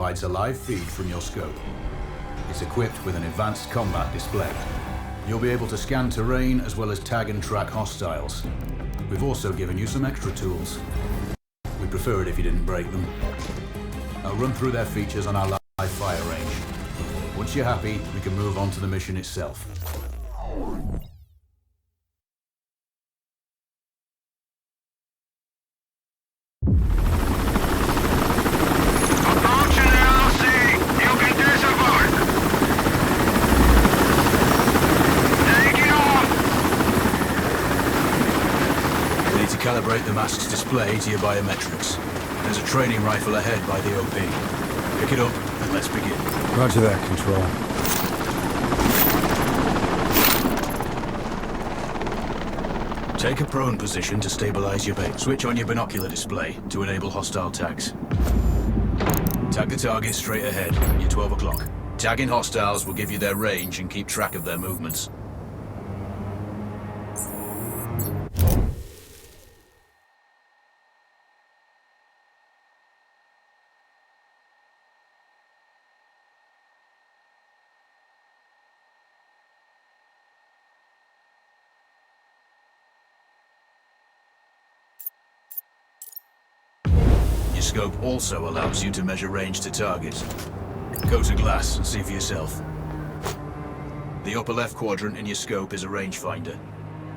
provides a live feed from your scope. It's equipped with an advanced combat display. You'll be able to scan terrain as well as tag and track hostiles. We've also given you some extra tools. We'd prefer it if you didn't break them. I'll run through their features on our live fire range. Once you're happy, we can move on to the mission itself. Calibrate the mask's display to your biometrics. There's a training rifle ahead by the OP. Pick it up and let's begin. Roger that, Control. Take a prone position to stabilize your base. Switch on your binocular display to enable hostile tags. Tag the target straight ahead, you're 12 o'clock. Tagging hostiles will give you their range and keep track of their movements. Your scope also allows you to measure range to targets. Go to glass and see for yourself. The upper left quadrant in your scope is a rangefinder.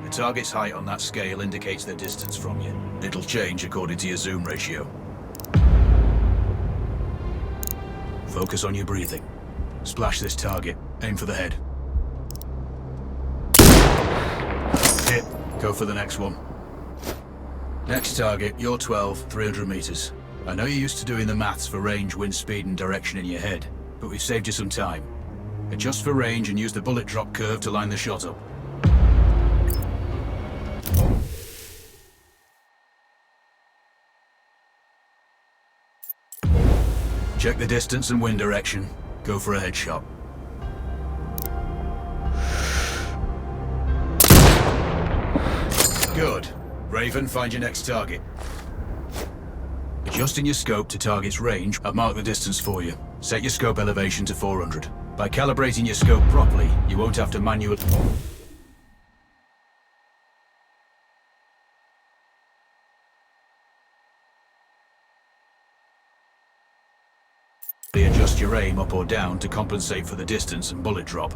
The target's height on that scale indicates their distance from you. It'll change according to your zoom ratio. Focus on your breathing. Splash this target. Aim for the head. Hit. Go for the next one. Next target, you're 12, 300 meters. I know you're used to doing the maths for range, wind speed and direction in your head, but we've saved you some time. Adjust for range and use the bullet drop curve to line the shot up. Check the distance and wind direction. Go for a headshot. Good. Raven, find your next target. Adjusting your scope to target's range, I've marked the distance for you. Set your scope elevation to 400. By calibrating your scope properly, you won't have to manually... adjust your aim up or down to compensate for the distance and bullet drop.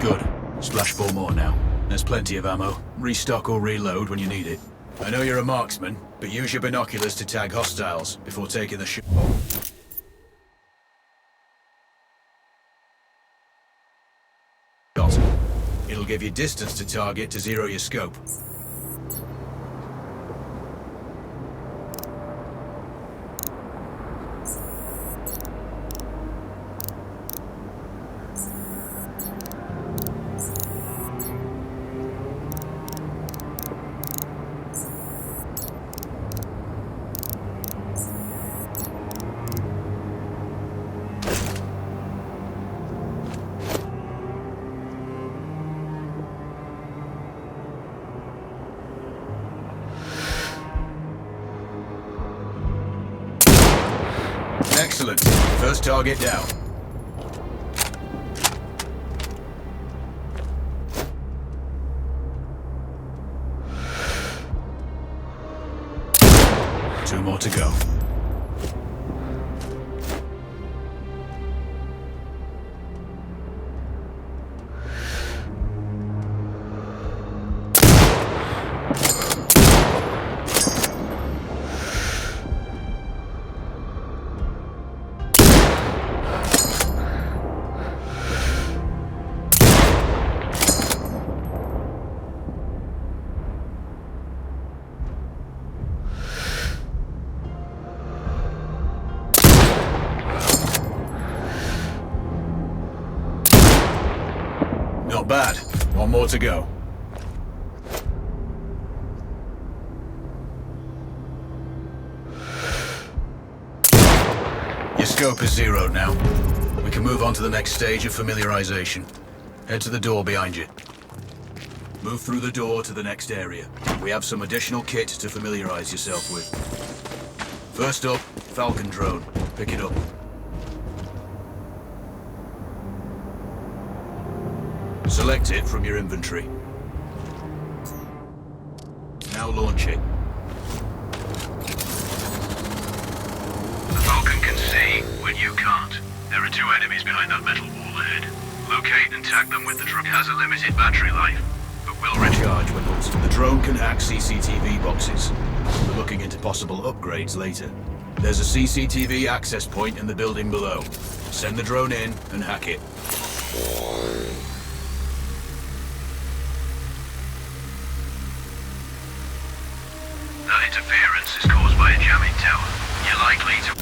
Good. Splash 4 more now. There's plenty of ammo. Restock or reload when you need it. I know you're a marksman, but use your binoculars to tag hostiles before taking the shot. It'll give you distance to target to zero your scope. Excellent. First target down. Two more to go. Not bad. One more to go. Your scope is zeroed now. We can move on to the next stage of familiarization. Head to the door behind you. Move through the door to the next area. We have some additional kit to familiarize yourself with. First up, Falcon drone. Pick it up. Select it from your inventory. Now launch it. The Falcon can see when you can't. There are 2 enemies behind that metal wall ahead. Locate and tag them with the drone. It has a limited battery life, but will recharge when halted. The drone can hack CCTV boxes. We're looking into possible upgrades later. There's a CCTV access point in the building below. Send the drone in and hack it. That interference is caused by a jamming tower. You're likely to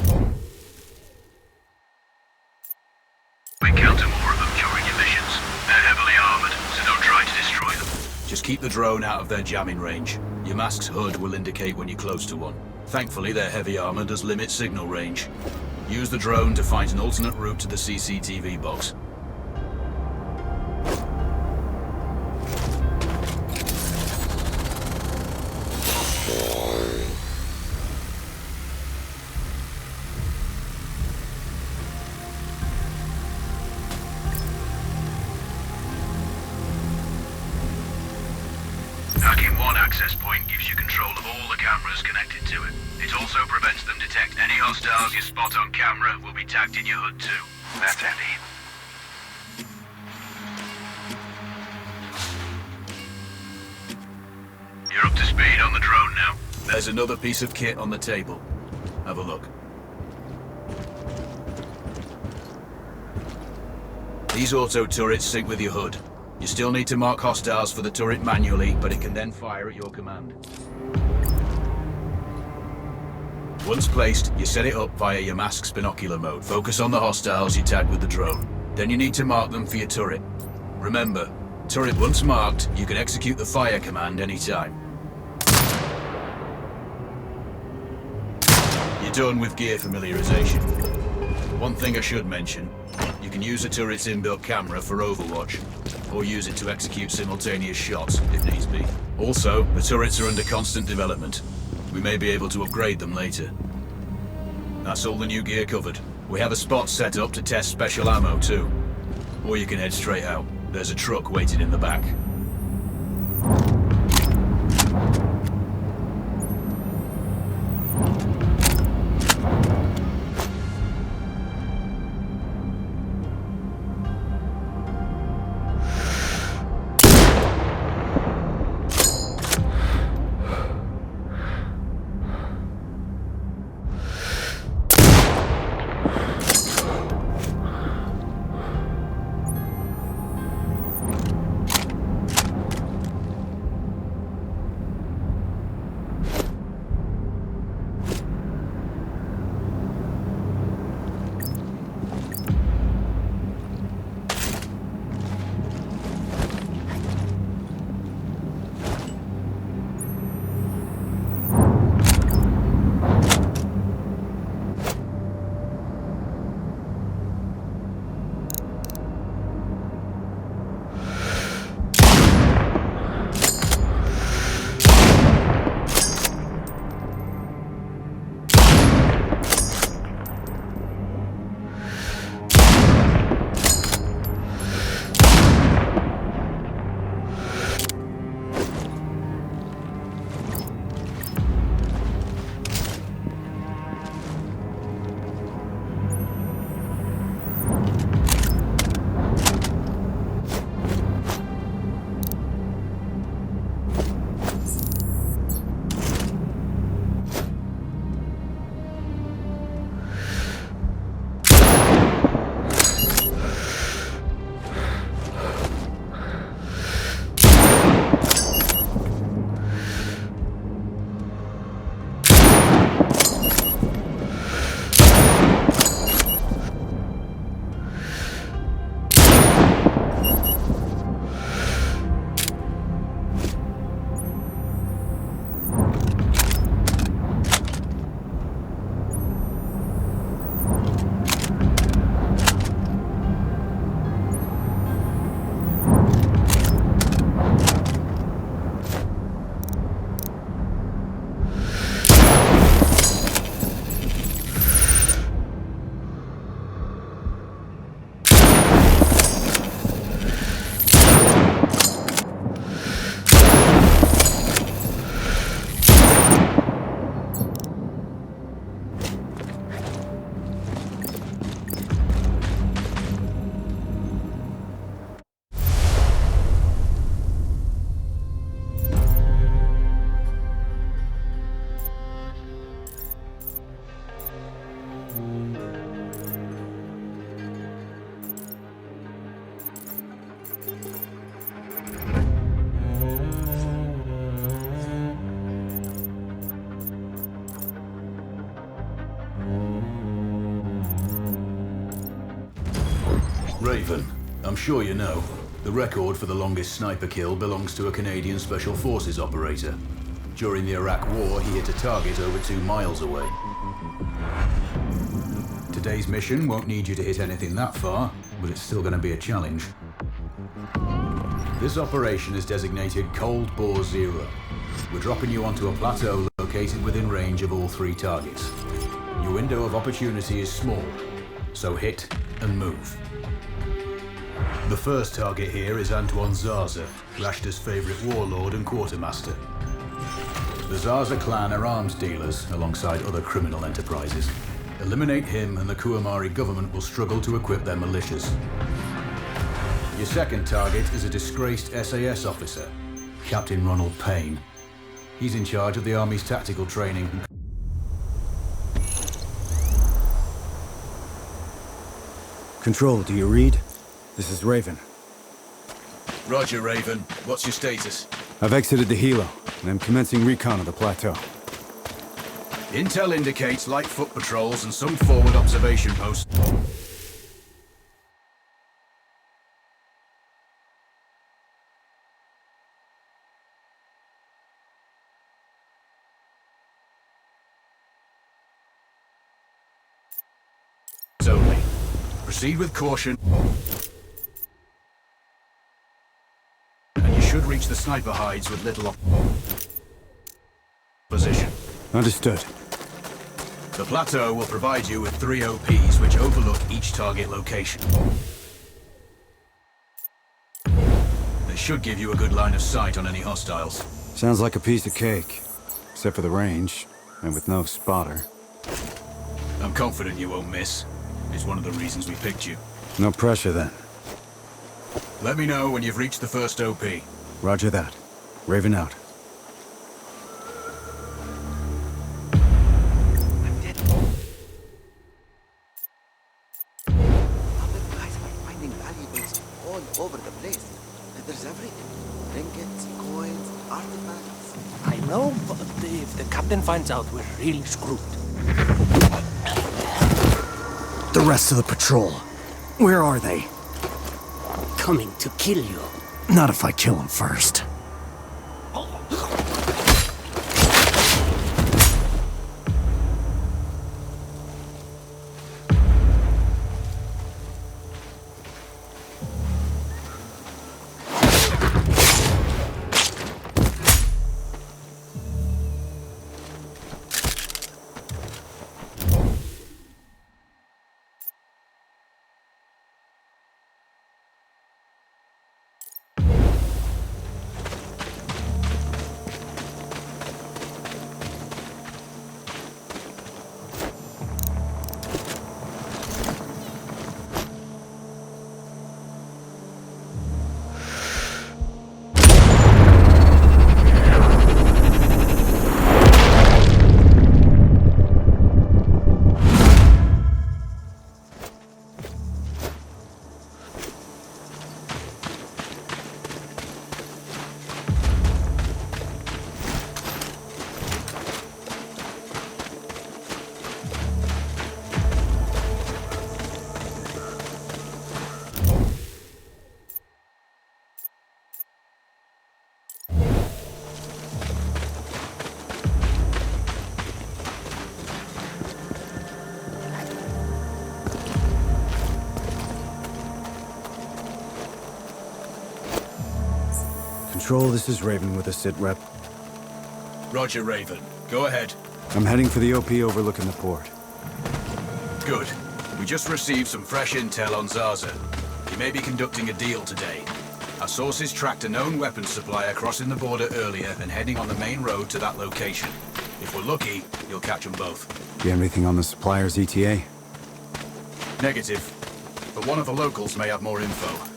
encounter more of them during your missions. They're heavily armored, so don't try to destroy them. Just keep the drone out of their jamming range. Your mask's hood will indicate when you're close to one. Thankfully, their heavy armor does limit signal range. Use the drone to find an alternate route to the CCTV box. Hacking one access point gives you control of all the cameras connected to it. It also prevents them detect any hostiles you spot on camera will be tagged in your hood too. That's handy. You're up to speed on the drone now. There's another piece of kit on the table. Have a look. These auto turrets sync with your hood. You still need to mark hostiles for the turret manually, but it can then fire at your command. Once placed, you set it up via your mask's binocular mode. Focus on the hostiles you tag with the drone. Then you need to mark them for your turret. Remember, turret once marked, you can execute the fire command anytime. You're done with gear familiarization. One thing I should mention, you can use a turret's inbuilt camera for overwatch, or use it to execute simultaneous shots, if needs be. Also, the turrets are under constant development. We may be able to upgrade them later. That's all the new gear covered. We have a spot set up to test special ammo too. Or you can head straight out. There's a truck waiting in the back. Raven, I'm sure you know, the record for the longest sniper kill belongs to a Canadian Special Forces operator. During the Iraq War, he hit a target over 2 miles away. Today's mission won't need you to hit anything that far, but it's still going to be a challenge. This operation is designated Cold Bore Zero. We're dropping you onto a plateau located within range of all 3 targets. Your window of opportunity is small, so hit and move. The first target here is Antoine Zaza, Rashta's favorite warlord and quartermaster. The Zaza clan are arms dealers alongside other criminal enterprises. Eliminate him and the Kuamari government will struggle to equip their militias. Your second target is a disgraced SAS officer, Captain Ronald Payne. He's in charge of the Army's tactical training. Control, do you read? This is Raven. Roger, Raven. What's your status? I've exited the helo, and I'm commencing recon of the plateau. Intel indicates light foot patrols and some forward observation posts. Only. Proceed with caution. And you should reach the sniper hides with little opposition. Understood. The plateau will provide you with 3 OPs which overlook each target location. They should give you a good line of sight on any hostiles. Sounds like a piece of cake. Except for the range, and with no spotter. I'm confident you won't miss. It's one of the reasons we picked you. No pressure then. Let me know when you've reached the first OP. Roger that. Raven out. All over the place. There's everything. Trinkets, coins, artifacts. I know, but if the captain finds out, we're really screwed. The rest of the patrol. Where are they? Coming to kill you. Not if I kill him first. Control, this is Raven with a sit rep. Roger, Raven. Go ahead. I'm heading for the OP overlooking the port. Good. We just received some fresh intel on Zaza. He may be conducting a deal today. Our sources tracked a known weapons supplier crossing the border earlier and heading on the main road to that location. If we're lucky, you'll catch them both. You have anything on the supplier's ETA? Negative. But one of the locals may have more info.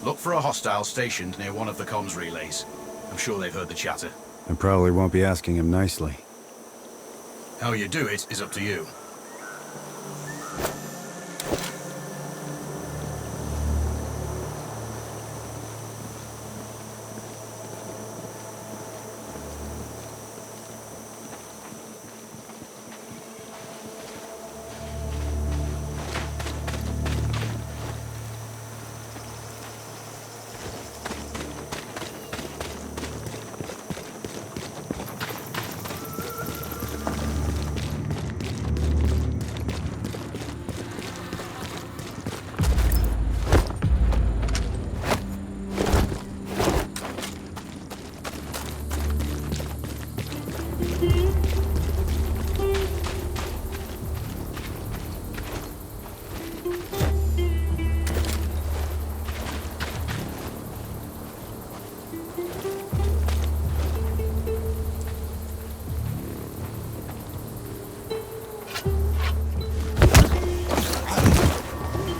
Look for a hostile stationed near one of the comms relays. I'm sure they've heard the chatter. I probably won't be asking him nicely. How you do it is up to you.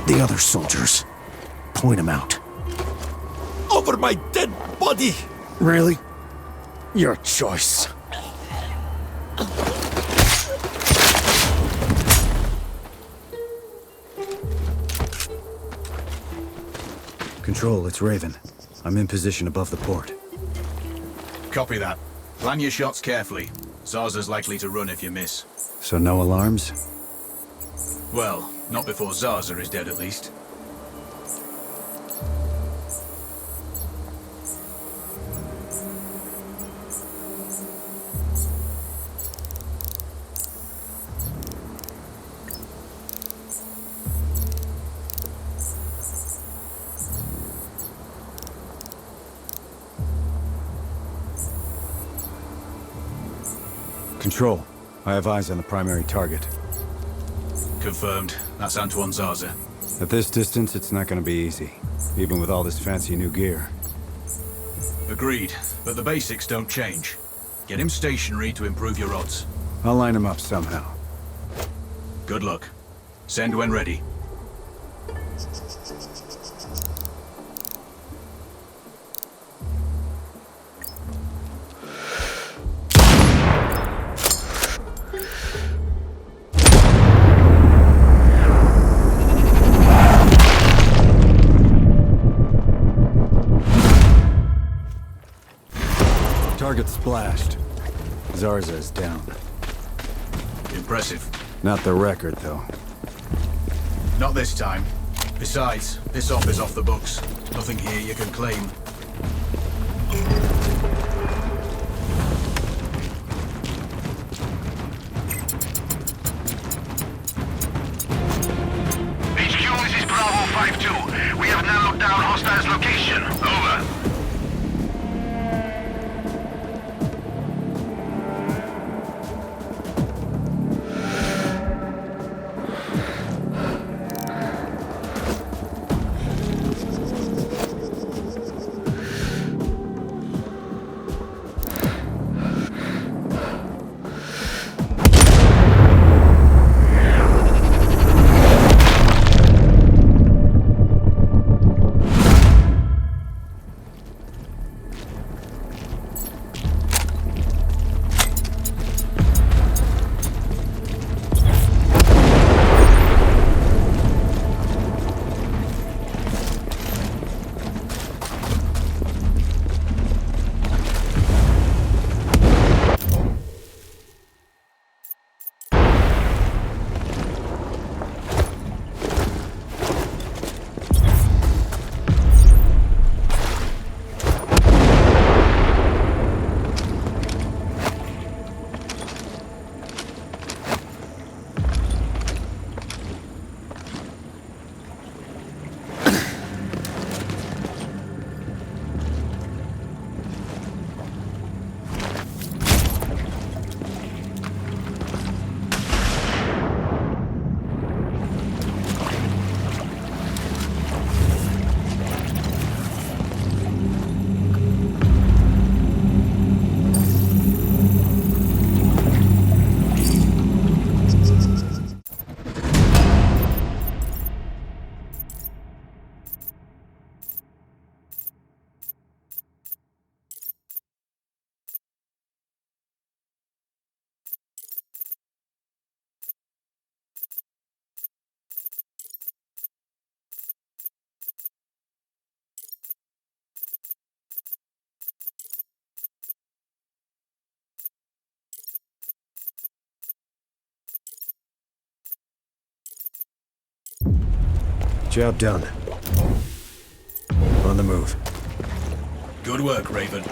The other soldiers. Point them out. Over my dead body! Really? Your choice. Control, it's Raven. I'm in position above the port. Copy that. Plan your shots carefully. Zarza's likely to run if you miss. So no alarms? Well, not before Zarza is dead at least. Control, I have eyes on the primary target. Confirmed. That's Antoine Zarza. At this distance, it's not gonna be easy, even with all this fancy new gear. Agreed, but the basics don't change. Get him stationary to improve your odds. I'll line him up somehow. Good luck. Send when ready. Target splashed. Zarza is down. Impressive. Not the record, though. Not this time. Besides, this op is off the books. Nothing here you can claim. HQ, this is Bravo 5-2. We have narrowed down hostiles' location. Over. Job done. On the move. Good work, Raven.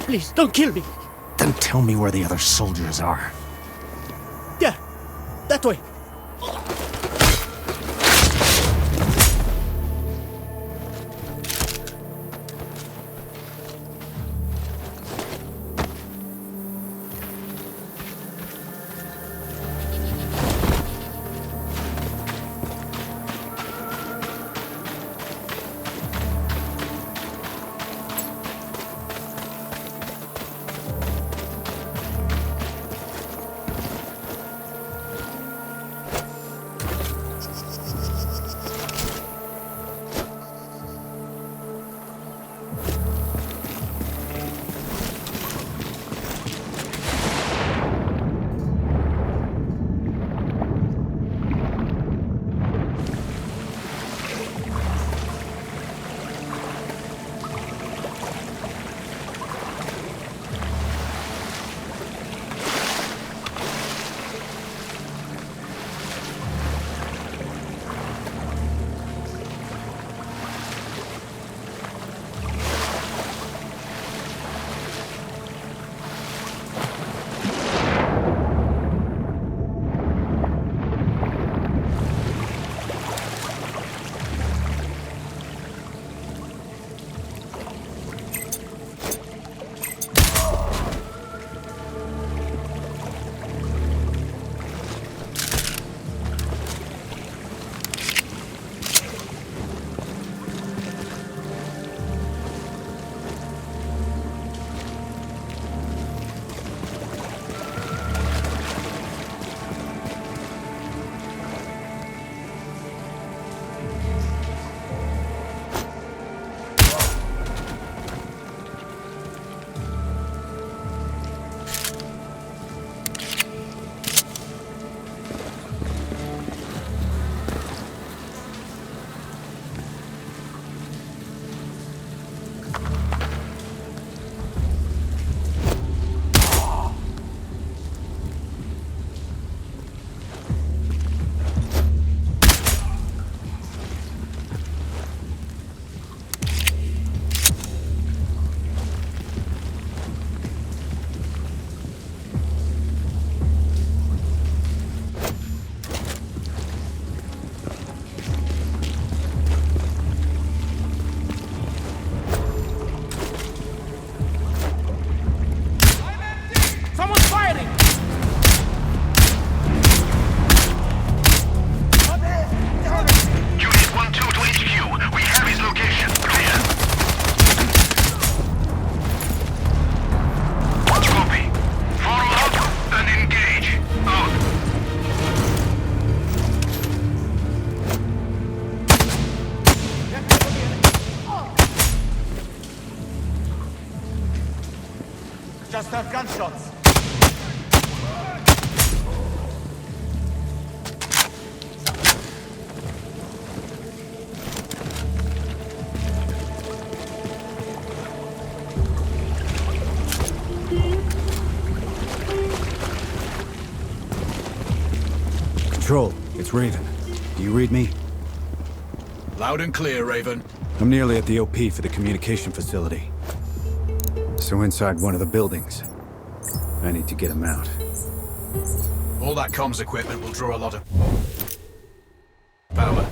Please, don't kill me. Then tell me where the other soldiers are. There. That way. Just heard gunshots. Control, it's Raven. Do you read me? Loud and clear, Raven. I'm nearly at the OP for the communication facility. So inside one of the buildings. I need to get him out. All that comms equipment will draw a lot of power.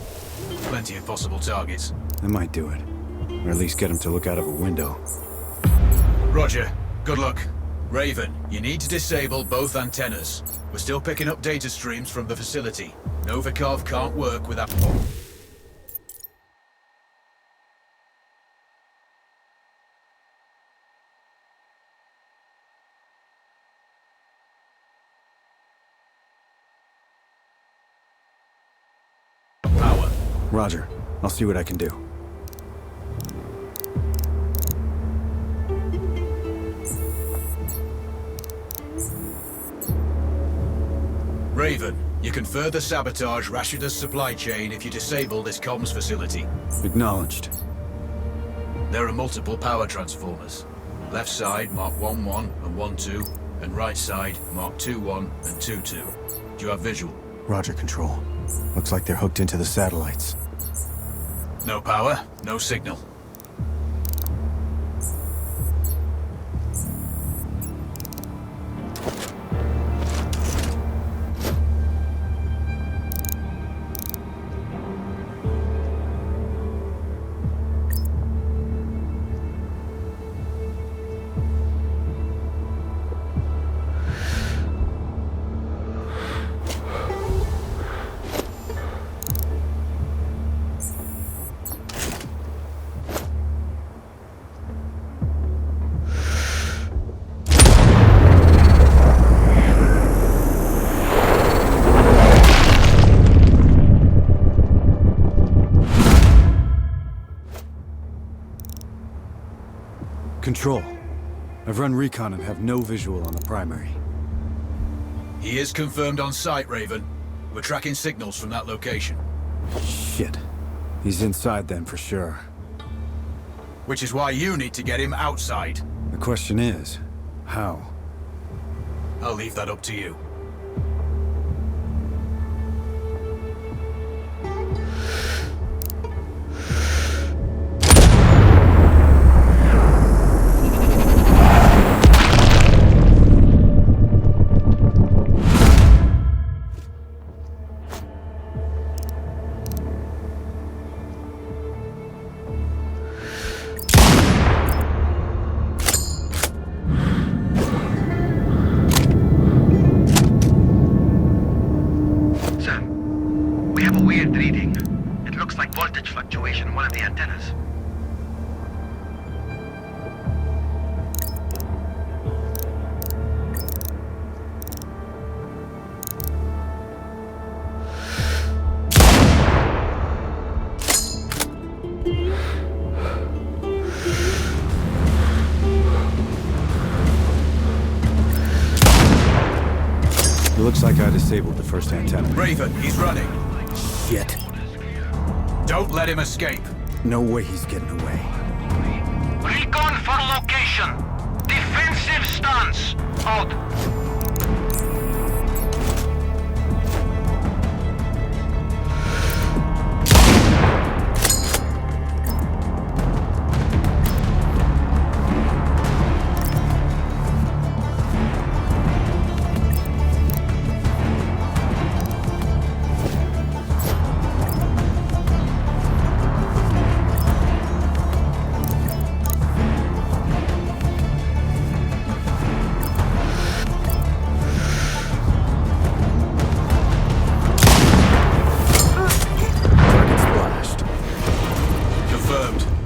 Plenty of possible targets. That might do it. Or at least get him to look out of a window. Roger. Good luck. Raven, you need to disable both antennas. We're still picking up data streams from the facility. Novikov can't work without... power. Roger. I'll see what I can do. Raven, you can further sabotage Rashida's supply chain if you disable this comms facility. Acknowledged. There are multiple power transformers. Left side, mark 1-1 and 1-2, and right side marked 2-1 and 2-2. Do you have visual? Roger, Control. Looks like they're hooked into the satellites. No power, no signal. Control. I've run recon and have no visual on the primary. He is confirmed on site, Raven. We're tracking signals from that location. Shit. He's inside then for sure. Which is why you need to get him outside. The question is, how? I'll leave that up to you. Fluctuation in one of the antennas. It looks like I disabled the first antenna. Raven, he's running. Shit. Don't let him escape. No way he's getting away. Recon for location. Defensive stance. Out.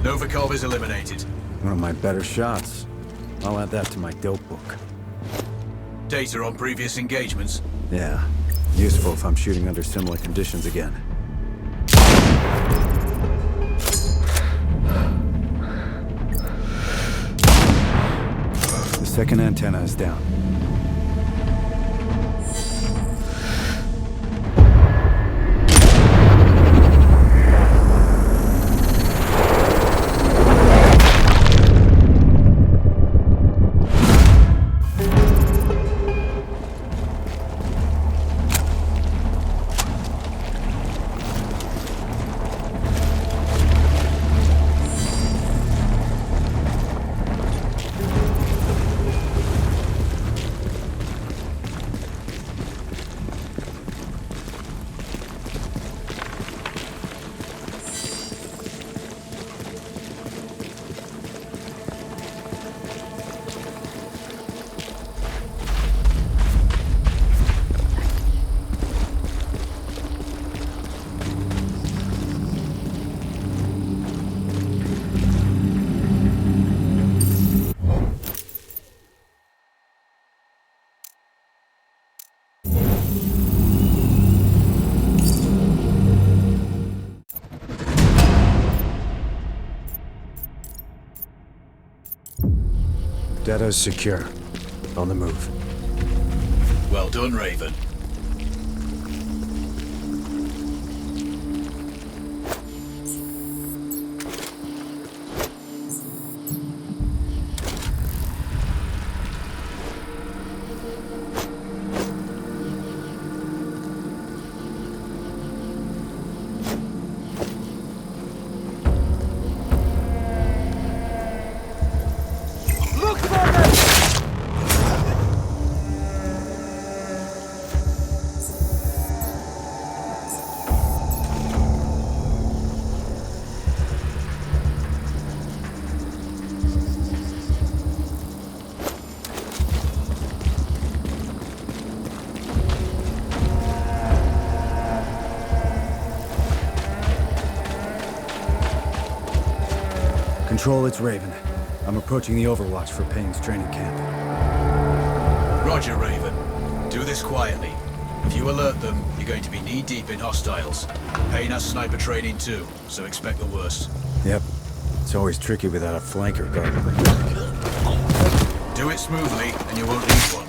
Novikov is eliminated. One of my better shots. I'll add that to my dope book. Data on previous engagements? Yeah. Useful if I'm shooting under similar conditions again. The second antenna is down. Data is secure. On the move. Well done, Raven. Control, it's Raven. I'm approaching the Overwatch for Payne's training camp. Roger, Raven. Do this quietly. If you alert them, you're going to be knee-deep in hostiles. Payne has sniper training too, so expect the worst. Yep. It's always tricky without a flanker guard. Do it smoothly, and you won't need one.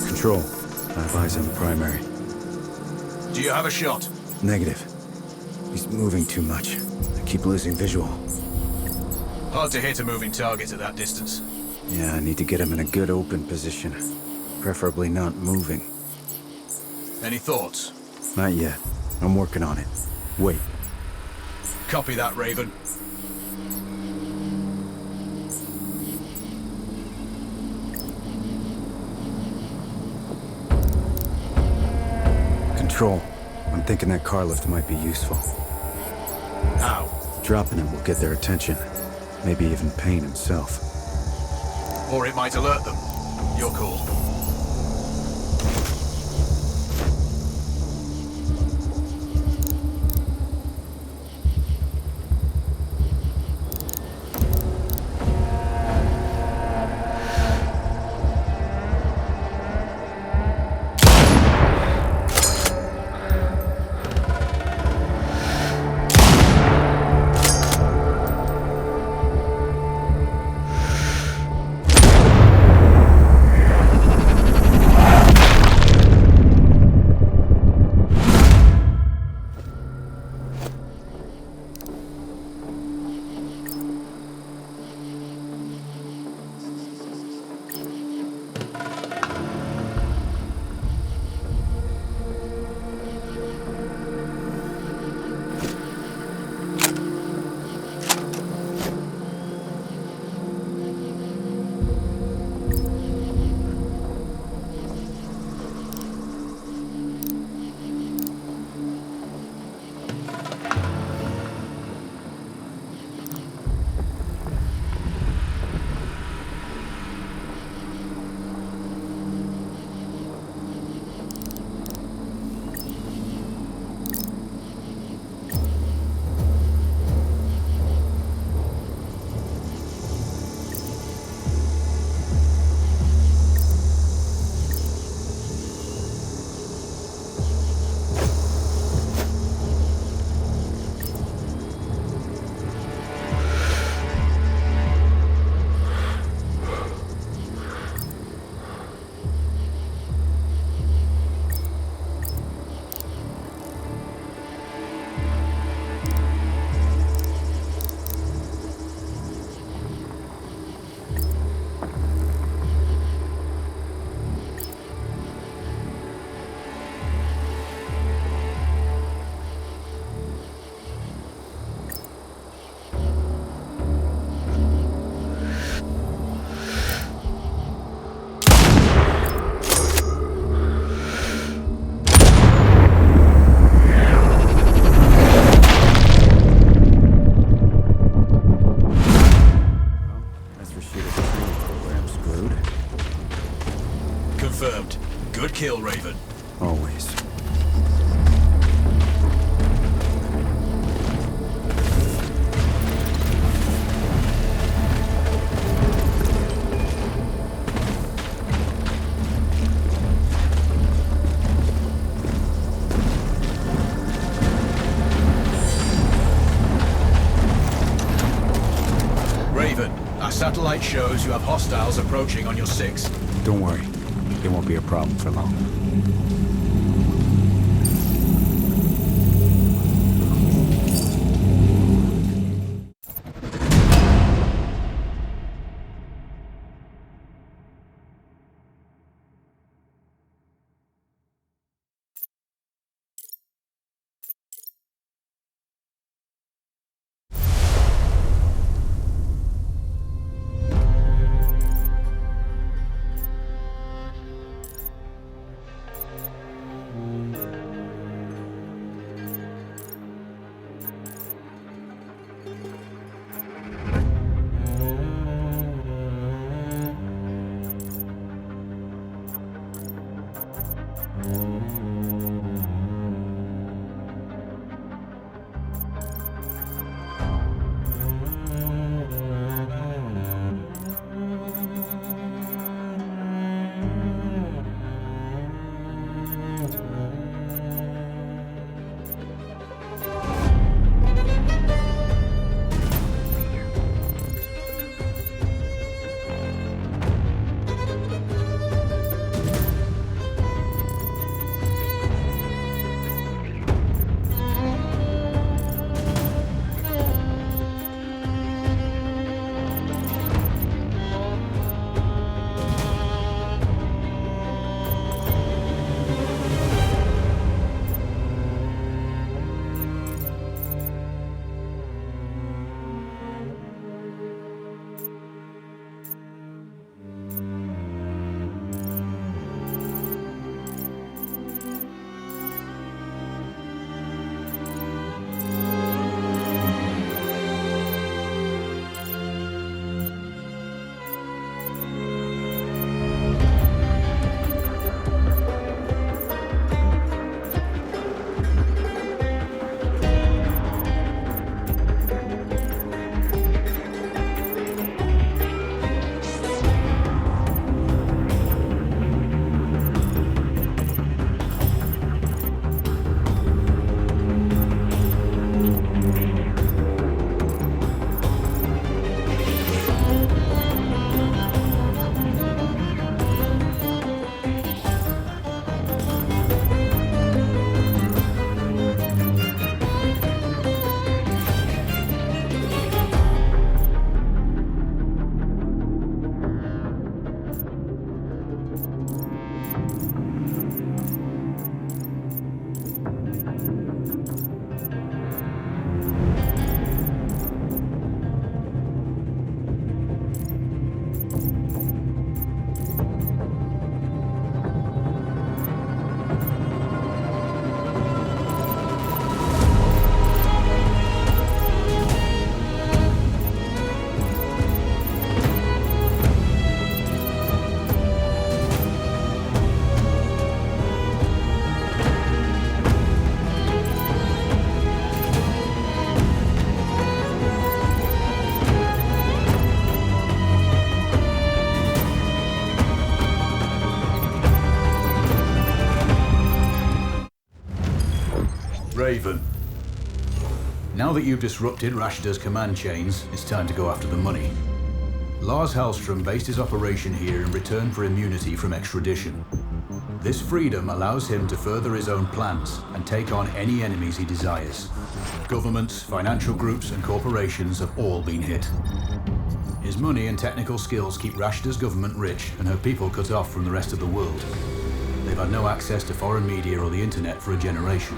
Control. I have eyes on the primary. Do you have a shot? Negative. He's moving too much. I keep losing visual. Hard to hit a moving target at that distance. Yeah, I need to get him in a good open position. Preferably not moving. Any thoughts? Not yet. I'm working on it. Wait. Copy that, Raven. Control. I'm thinking that car lift might be useful. How? Dropping it will get their attention. Maybe even Payne himself. Or it might alert them. Your call. Confirmed. Good kill, Raven. Always. Raven, I Satellite shows you have hostiles approaching on your 6. Don't worry. They won't be a problem for long. Raven. Now that you've disrupted Rashta's command chains, it's time to go after the money. Lars Hallstrom based his operation here in return for immunity from extradition. This freedom allows him to further his own plans and take on any enemies he desires. Governments, financial groups, and corporations have all been hit. His money and technical skills keep Rashta's government rich and her people cut off from the rest of the world. They've had no access to foreign media or the internet for a generation.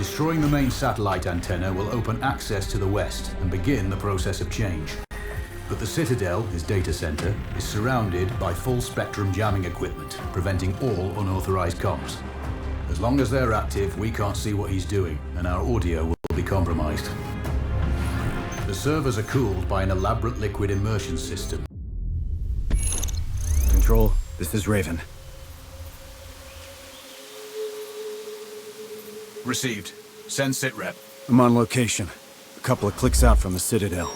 Destroying the main satellite antenna will open access to the West and begin the process of change. But the Citadel, his data center, is surrounded by full-spectrum jamming equipment, preventing all unauthorized comms. As long as they're active, we can't see what he's doing, and our audio will be compromised. The servers are cooled by an elaborate liquid immersion system. Control, this is Raven. Received. Send sitrep. I'm on location. A couple of clicks out from the Citadel.